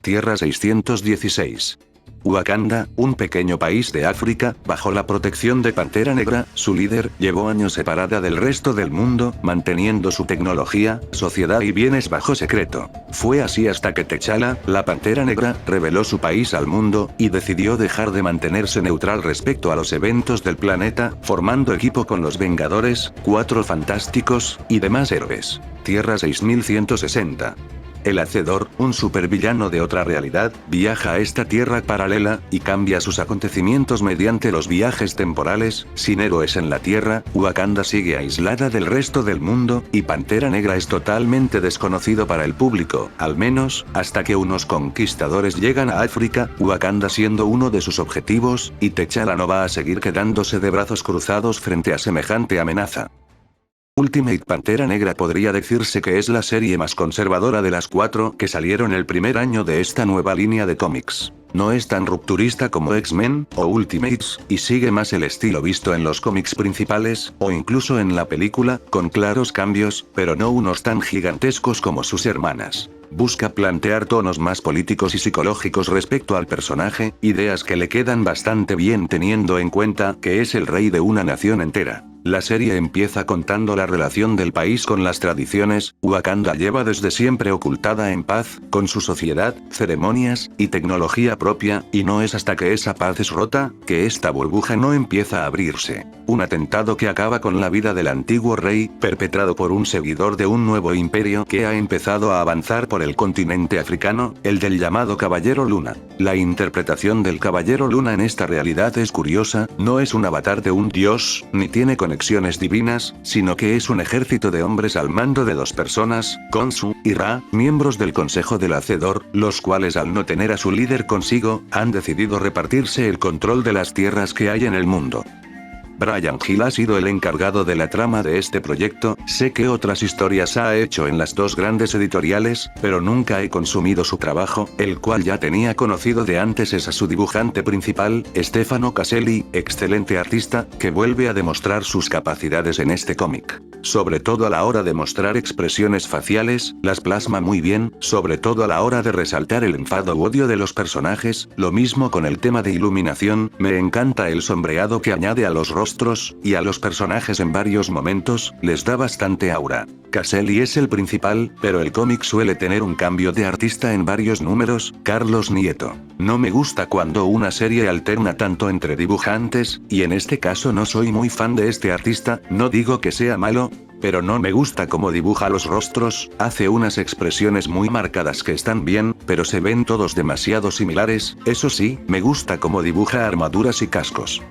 Tierra 616. Wakanda, un pequeño país de África, bajo la protección de Pantera Negra, su líder, llevó años separada del resto del mundo, manteniendo su tecnología, sociedad y bienes bajo secreto. Fue así hasta que T'Challa, la Pantera Negra, reveló su país al mundo, y decidió dejar de mantenerse neutral respecto a los eventos del planeta, formando equipo con los Vengadores, Cuatro Fantásticos, y demás héroes. Tierra 6160. El Hacedor, un supervillano de otra realidad, viaja a esta tierra paralela, y cambia sus acontecimientos mediante los viajes temporales. Sin héroes en la Tierra, Wakanda sigue aislada del resto del mundo, y Pantera Negra es totalmente desconocido para el público, al menos, hasta que unos conquistadores llegan a África, Wakanda siendo uno de sus objetivos, y T'Challa no va a seguir quedándose de brazos cruzados frente a semejante amenaza. Ultimate Pantera Negra podría decirse que es la serie más conservadora de las 4 que salieron el primer año de esta nueva línea de cómics. No es tan rupturista como X-Men o Ultimates, y sigue más el estilo visto en los cómics principales, o incluso en la película, con claros cambios, pero no unos tan gigantescos como sus hermanas. Busca plantear tonos más políticos y psicológicos respecto al personaje, ideas que le quedan bastante bien teniendo en cuenta que es el rey de una nación entera. La serie empieza contando la relación del país con las tradiciones. Wakanda lleva desde siempre ocultada en paz, con su sociedad, ceremonias, y tecnología propia, y no es hasta que esa paz es rota, que esta burbuja no empieza a abrirse. Un atentado que acaba con la vida del antiguo rey, perpetrado por un seguidor de un nuevo imperio que ha empezado a avanzar por el continente africano, el del llamado Caballero Luna. La interpretación del Caballero Luna en esta realidad es curiosa, no es un avatar de un dios, ni tiene conexiones divinas, sino que es un ejército de hombres al mando de 2 personas, Khonshu y Ra, miembros del Consejo del Hacedor, los cuales al no tener a su líder consigo, han decidido repartirse el control de las tierras que hay en el mundo. Bryan Hill ha sido el encargado de la trama de este proyecto. Sé que otras historias ha hecho en las 2 grandes editoriales, pero nunca he consumido su trabajo, el cual ya tenía conocido de antes. Es a su dibujante principal, Stefano Caselli, excelente artista, que vuelve a demostrar sus capacidades en este cómic. Sobre todo a la hora de mostrar expresiones faciales, las plasma muy bien, sobre todo a la hora de resaltar el enfado u odio de los personajes. Lo mismo con el tema de iluminación, me encanta el sombreado que añade a los rostros, y a los personajes en varios momentos, les da bastante aura. Caselli es el principal, pero el cómic suele tener un cambio de artista en varios números, Carlos Nieto. No me gusta cuando una serie alterna tanto entre dibujantes, y en este caso no soy muy fan de este artista, no digo que sea malo, pero no me gusta cómo dibuja los rostros, hace unas expresiones muy marcadas que están bien, pero se ven todos demasiado similares. Eso sí, me gusta cómo dibuja armaduras y cascos.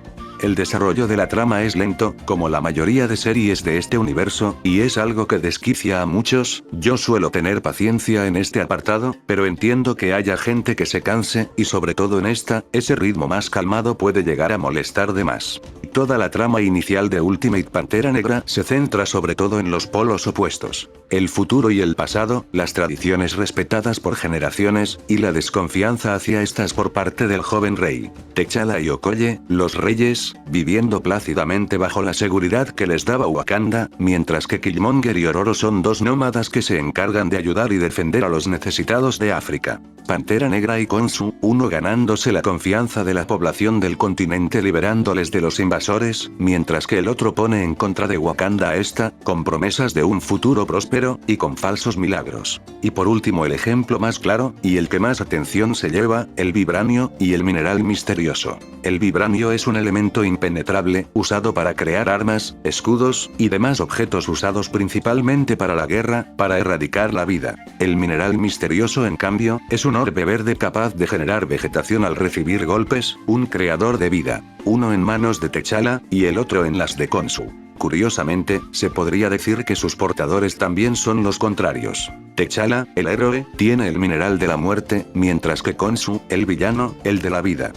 El desarrollo de la trama es lento, como la mayoría de series de este universo, y es algo que desquicia a muchos. Yo suelo tener paciencia en este apartado, pero entiendo que haya gente que se canse, y sobre todo en esta, ese ritmo más calmado puede llegar a molestar de más. Toda la trama inicial de Ultimate Pantera Negra se centra sobre todo en los polos opuestos. El futuro y el pasado, las tradiciones respetadas por generaciones, y la desconfianza hacia estas por parte del joven rey. T'Challa y Okoye, los reyes, viviendo plácidamente bajo la seguridad que les daba Wakanda, mientras que Killmonger y Ororo son 2 nómadas que se encargan de ayudar y defender a los necesitados de África. Pantera Negra y Khonshu, uno ganándose la confianza de la población del continente liberándoles de los invasores, mientras que el otro pone en contra de Wakanda a esta, con promesas de un futuro próspero, y con falsos milagros. Y por último el ejemplo más claro, y el que más atención se lleva, el vibranio, y el mineral misterioso. El vibranio es un elemento impenetrable, usado para crear armas, escudos, y demás objetos usados principalmente para la guerra, para erradicar la vida. El mineral misterioso en cambio, es un orbe verde capaz de generar vegetación al recibir golpes, un creador de vida. Uno en manos de T'Challa, y el otro en las de Khonshu. Curiosamente, se podría decir que sus portadores también son los contrarios. T'Challa, el héroe, tiene el mineral de la muerte, mientras que Khonshu, el villano, el de la vida.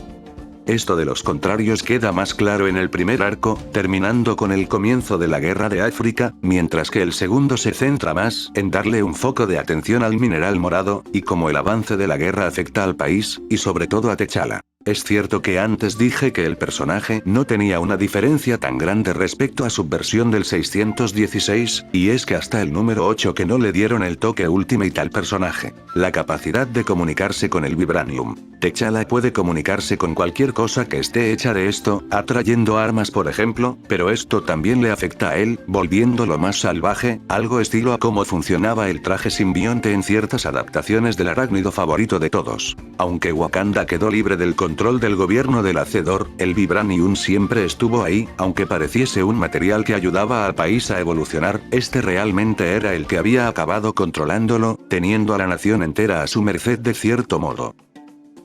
Esto de los contrarios queda más claro en el primer arco, terminando con el comienzo de la guerra de África, mientras que el segundo se centra más en darle un foco de atención al mineral morado, y cómo el avance de la guerra afecta al país, y sobre todo a T'Challa. Es cierto que antes dije que el personaje no tenía una diferencia tan grande respecto a su versión del 616, y es que hasta el número 8 que no le dieron el toque ultimate al personaje. La capacidad de comunicarse con el Vibranium. T'Challa puede comunicarse con cualquier cosa que esté hecha de esto, atrayendo armas por ejemplo, pero esto también le afecta a él, volviéndolo más salvaje, algo estilo a cómo funcionaba el traje simbionte en ciertas adaptaciones del arácnido favorito de todos. Aunque Wakanda quedó libre del control del gobierno del Hacedor, el Vibranium siempre estuvo ahí, aunque pareciese un material que ayudaba al país a evolucionar, este realmente era el que había acabado controlándolo, teniendo a la nación entera a su merced de cierto modo.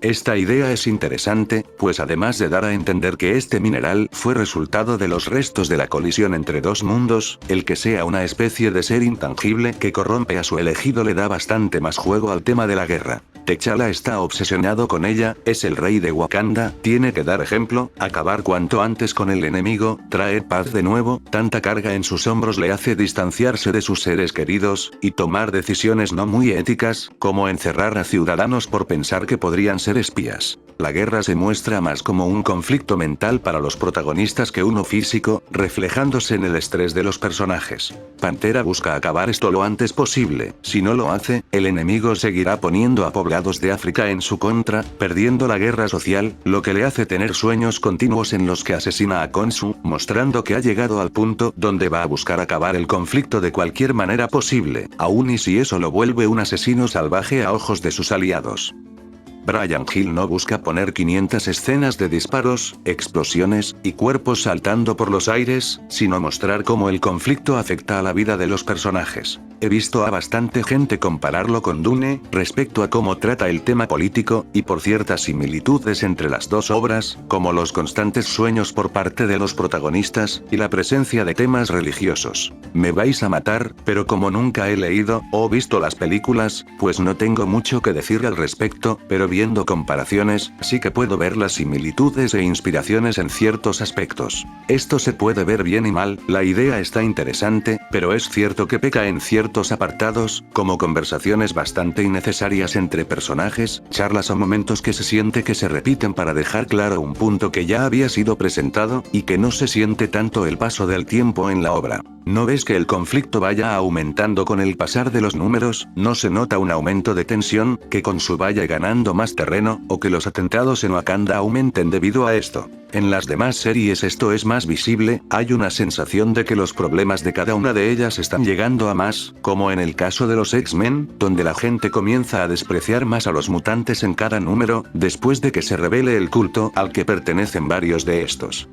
Esta idea es interesante, pues además de dar a entender que este mineral fue resultado de los restos de la colisión entre dos mundos, el que sea una especie de ser intangible que corrompe a su elegido le da bastante más juego al tema de la guerra. T'Challa está obsesionado con ella, es el rey de Wakanda, tiene que dar ejemplo, acabar cuanto antes con el enemigo, traer paz de nuevo, tanta carga en sus hombros le hace distanciarse de sus seres queridos, y tomar decisiones no muy éticas, como encerrar a ciudadanos por pensar que podrían ser espías. La guerra se muestra más como un conflicto mental para los protagonistas que uno físico, reflejándose en el estrés de los personajes. Pantera busca acabar esto lo antes posible, si no lo hace, el enemigo seguirá poniendo a poblados de África en su contra, perdiendo la guerra social, lo que le hace tener sueños continuos en los que asesina a Khonshu, mostrando que ha llegado al punto donde va a buscar acabar el conflicto de cualquier manera posible, aun y si eso lo vuelve un asesino salvaje a ojos de sus aliados. Bryan Hill no busca poner 500 escenas de disparos, explosiones, y cuerpos saltando por los aires, sino mostrar cómo el conflicto afecta a la vida de los personajes. He visto a bastante gente compararlo con Dune, respecto a cómo trata el tema político, y por ciertas similitudes entre las dos obras, como los constantes sueños por parte de los protagonistas, y la presencia de temas religiosos. Me vais a matar, pero como nunca he leído, o visto las películas, pues no tengo mucho que decir al respecto, pero viendo comparaciones, sí que puedo ver las similitudes e inspiraciones en ciertos aspectos. Esto se puede ver bien y mal, la idea está interesante, pero es cierto que peca en ciertos apartados, como conversaciones bastante innecesarias entre personajes, charlas o momentos que se siente que se repiten para dejar claro un punto que ya había sido presentado, y que no se siente tanto el paso del tiempo en la obra. ¿No ves que el conflicto vaya aumentando con el pasar de los números? ¿No se nota un aumento de tensión, que Khonshu vaya ganando más terreno, o que los atentados en Wakanda aumenten debido a esto? En las demás series esto es más visible, hay una sensación de que los problemas de cada una de ellas están llegando a más, como en el caso de los X-Men, donde la gente comienza a despreciar más a los mutantes en cada número, después de que se revele el culto al que pertenecen varios de estos.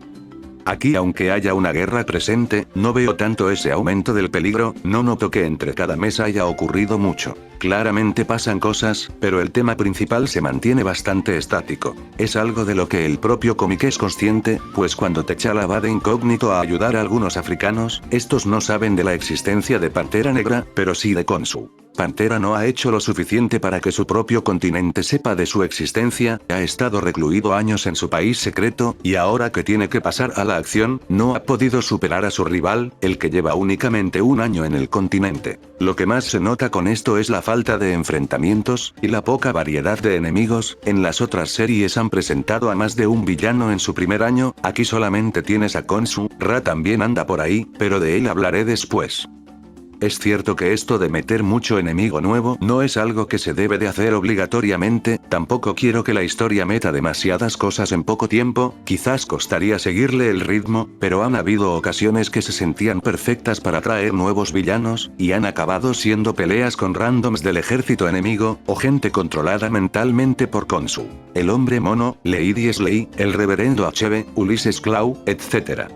Aquí aunque haya una guerra presente, no veo tanto ese aumento del peligro, no noto que entre cada mes haya ocurrido mucho. Claramente pasan cosas, pero el tema principal se mantiene bastante estático. Es algo de lo que el propio cómic es consciente, pues cuando T'Challa va de incógnito a ayudar a algunos africanos, estos no saben de la existencia de Pantera Negra, pero sí de Khonshu. Pantera no ha hecho lo suficiente para que su propio continente sepa de su existencia, ha estado recluido años en su país secreto, y ahora que tiene que pasar a la acción, no ha podido superar a su rival, el que lleva únicamente un año en el continente. Lo que más se nota con esto es la falta de enfrentamientos, y la poca variedad de enemigos. En las otras series han presentado a más de un villano en su primer año, aquí solamente tienes a Khonshu, Ra también anda por ahí, pero de él hablaré después. Es cierto que esto de meter mucho enemigo nuevo no es algo que se debe de hacer obligatoriamente, tampoco quiero que la historia meta demasiadas cosas en poco tiempo, quizás costaría seguirle el ritmo, pero han habido ocasiones que se sentían perfectas para traer nuevos villanos, y han acabado siendo peleas con randoms del ejército enemigo, o gente controlada mentalmente por Khonshu. El hombre mono, Lady Slay, el reverendo Achebe, Ulysses Klaue, etc.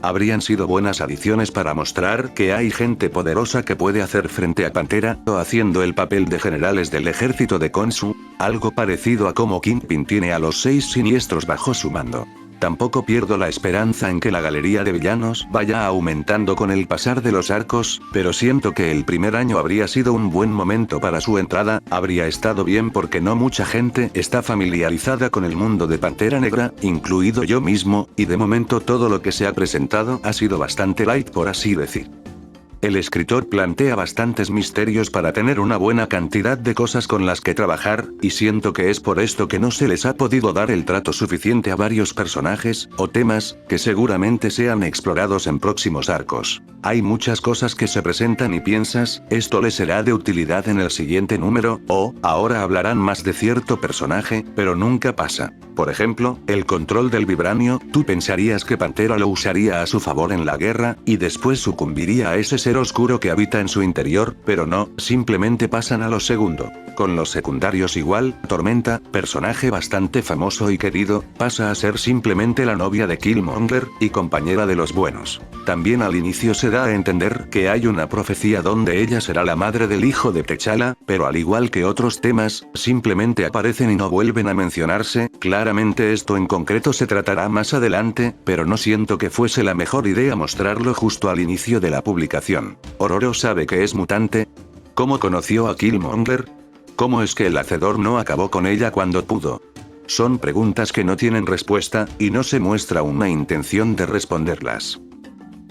Habrían sido buenas adiciones para mostrar que hay gente poderosa que puede hacer frente a Pantera, o haciendo el papel de generales del ejército de Khonshu, algo parecido a como Kingpin tiene a los 6 siniestros bajo su mando. Tampoco pierdo la esperanza en que la galería de villanos vaya aumentando con el pasar de los arcos, pero siento que el primer año habría sido un buen momento para su entrada, habría estado bien porque no mucha gente está familiarizada con el mundo de Pantera Negra, incluido yo mismo, y de momento todo lo que se ha presentado ha sido bastante light por así decir. El escritor plantea bastantes misterios para tener una buena cantidad de cosas con las que trabajar, y siento que es por esto que no se les ha podido dar el trato suficiente a varios personajes, o temas, que seguramente sean explorados en próximos arcos. Hay muchas cosas que se presentan y piensas, esto les será de utilidad en el siguiente número, o, ahora hablarán más de cierto personaje, pero nunca pasa. Por ejemplo, el control del vibranio, tú pensarías que Pantera lo usaría a su favor en la guerra, y después sucumbiría a ese ser oscuro que habita en su interior, pero no, simplemente pasan a lo segundo. Con los secundarios igual, Tormenta, personaje bastante famoso y querido, pasa a ser simplemente la novia de Killmonger, y compañera de los buenos. También al inicio se da a entender que hay una profecía donde ella será la madre del hijo de T'Challa, pero al igual que otros temas, simplemente aparecen y no vuelven a mencionarse. Claramente esto en concreto se tratará más adelante, pero no siento que fuese la mejor idea mostrarlo justo al inicio de la publicación. Ororo sabe que es mutante. ¿Cómo conoció a Killmonger? ¿Cómo es que el Hacedor no acabó con ella cuando pudo? Son preguntas que no tienen respuesta, y no se muestra una intención de responderlas.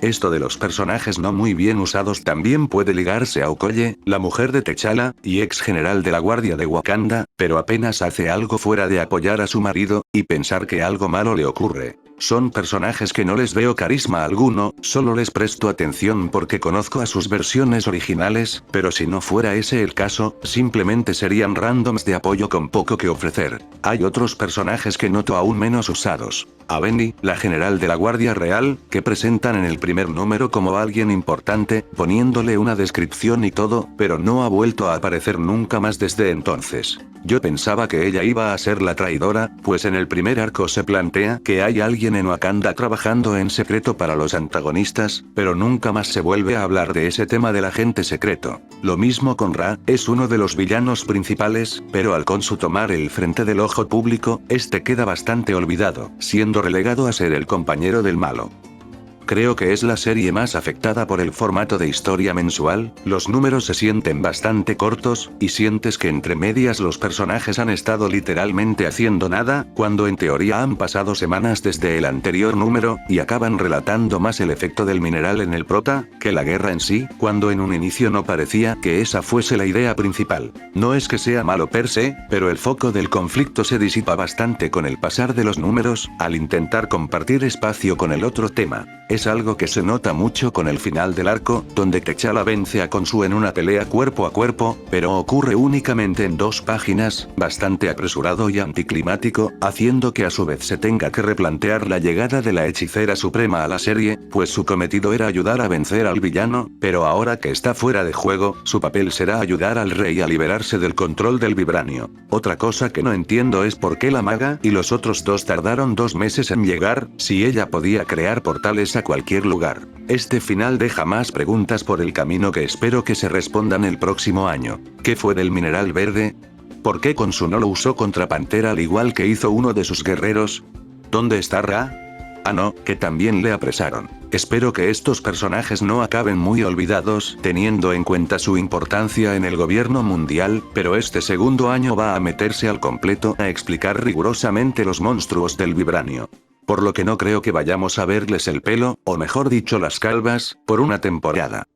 Esto de los personajes no muy bien usados también puede ligarse a Okoye, la mujer de T'Challa, y ex general de la Guardia de Wakanda, pero apenas hace algo fuera de apoyar a su marido, y pensar que algo malo le ocurre. Son personajes que no les veo carisma alguno, solo les presto atención porque conozco a sus versiones originales, pero si no fuera ese el caso, simplemente serían randoms de apoyo con poco que ofrecer. Hay otros personajes que noto aún menos usados. A Benny, la general de la Guardia Real, que presentan en el primer número como alguien importante, poniéndole una descripción y todo, pero no ha vuelto a aparecer nunca más desde entonces. Yo pensaba que ella iba a ser la traidora, pues en el primer arco se plantea que hay alguien en Wakanda trabajando en secreto para los antagonistas, pero nunca más se vuelve a hablar de ese tema del agente secreto. Lo mismo con Ra, es uno de los villanos principales, pero al Khonshu tomar el frente del ojo público, este queda bastante olvidado, siendo relegado a ser el compañero del malo. Creo que es la serie más afectada por el formato de historia mensual, los números se sienten bastante cortos, y sientes que entre medias los personajes han estado literalmente haciendo nada, cuando en teoría han pasado semanas desde el anterior número, y acaban relatando más el efecto del mineral en el prota, que la guerra en sí, cuando en un inicio no parecía que esa fuese la idea principal. No es que sea malo per se, pero el foco del conflicto se disipa bastante con el pasar de los números, al intentar compartir espacio con el otro tema. Es algo que se nota mucho con el final del arco, donde T'Challa vence a Khonshu en una pelea cuerpo a cuerpo, pero ocurre únicamente en 2 páginas, bastante apresurado y anticlimático, haciendo que a su vez se tenga que replantear la llegada de la hechicera suprema a la serie, pues su cometido era ayudar a vencer al villano, pero ahora que está fuera de juego, su papel será ayudar al rey a liberarse del control del vibranio. Otra cosa que no entiendo es por qué la maga y los otros 2 tardaron 2 meses en llegar, si ella podía crear portales a cualquier lugar. Este final deja más preguntas por el camino que espero que se respondan el próximo año. ¿Qué fue del mineral verde? ¿Por qué Khonshu no lo usó contra Pantera al igual que hizo uno de sus guerreros? ¿Dónde está Ra? Ah no, que también le apresaron. Espero que estos personajes no acaben muy olvidados, teniendo en cuenta su importancia en el gobierno mundial, pero este segundo año va a meterse al completo a explicar rigurosamente los monstruos del vibranio. Por lo que no creo que vayamos a verles el pelo, o mejor dicho las calvas, por una temporada.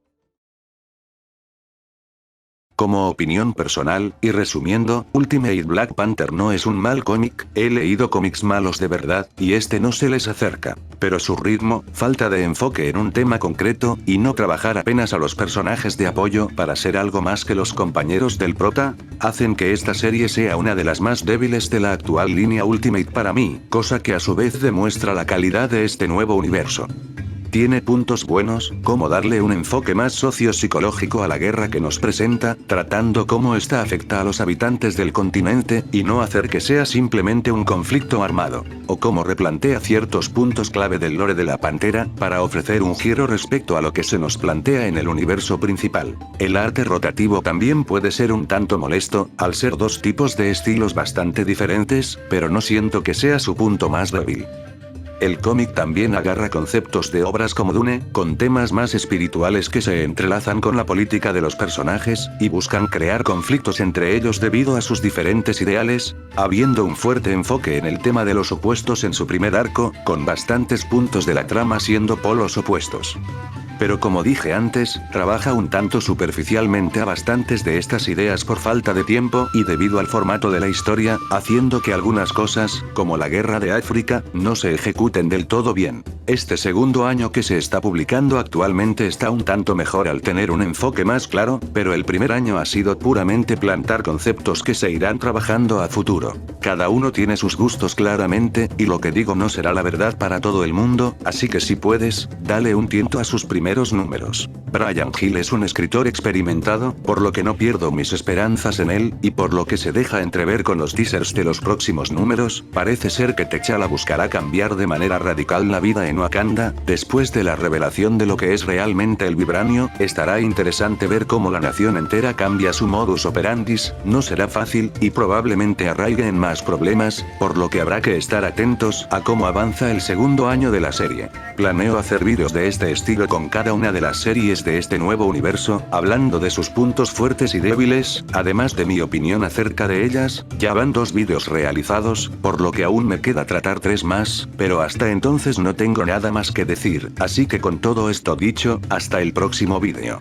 Como opinión personal, y resumiendo, Ultimate Black Panther no es un mal cómic, he leído cómics malos de verdad, y este no se les acerca. Pero su ritmo, falta de enfoque en un tema concreto, y no trabajar apenas a los personajes de apoyo para ser algo más que los compañeros del prota, hacen que esta serie sea una de las más débiles de la actual línea Ultimate para mí, cosa que a su vez demuestra la calidad de este nuevo universo. Tiene puntos buenos, como darle un enfoque más socio-psicológico a la guerra que nos presenta, tratando cómo esta afecta a los habitantes del continente, y no hacer que sea simplemente un conflicto armado, o cómo replantea ciertos puntos clave del lore de la Pantera, para ofrecer un giro respecto a lo que se nos plantea en el universo principal. El arte rotativo también puede ser un tanto molesto, al ser 2 tipos de estilos bastante diferentes, pero no siento que sea su punto más débil. El cómic también agarra conceptos de obras como Dune, con temas más espirituales que se entrelazan con la política de los personajes, y buscan crear conflictos entre ellos debido a sus diferentes ideales, habiendo un fuerte enfoque en el tema de los opuestos en su primer arco, con bastantes puntos de la trama siendo polos opuestos. Pero como dije antes, trabaja un tanto superficialmente a bastantes de estas ideas por falta de tiempo y debido al formato de la historia, haciendo que algunas cosas, como la guerra de África, no se ejecuten del todo bien. Este segundo año que se está publicando actualmente está un tanto mejor al tener un enfoque más claro, pero el primer año ha sido puramente plantar conceptos que se irán trabajando a futuro. Cada uno tiene sus gustos claramente, y lo que digo no será la verdad para todo el mundo, así que si puedes, dale un tiento a sus primeros números. Bryan Hill es un escritor experimentado, por lo que no pierdo mis esperanzas en él, y por lo que se deja entrever con los teasers de los próximos números, parece ser que T'Challa buscará cambiar de manera radical la vida en Wakanda. Después de la revelación de lo que es realmente el vibranio, estará interesante ver cómo la nación entera cambia su modus operandis, no será fácil, y probablemente arraigue en más problemas, por lo que habrá que estar atentos a cómo avanza el segundo año de la serie. Planeo hacer vídeos de este estilo con cada una de las series de este nuevo universo, hablando de sus puntos fuertes y débiles, además de mi opinión acerca de ellas. Ya van 2 vídeos realizados, por lo que aún me queda tratar 3 más, pero hasta entonces no tengo nada más que decir, así que con todo esto dicho, hasta el próximo vídeo.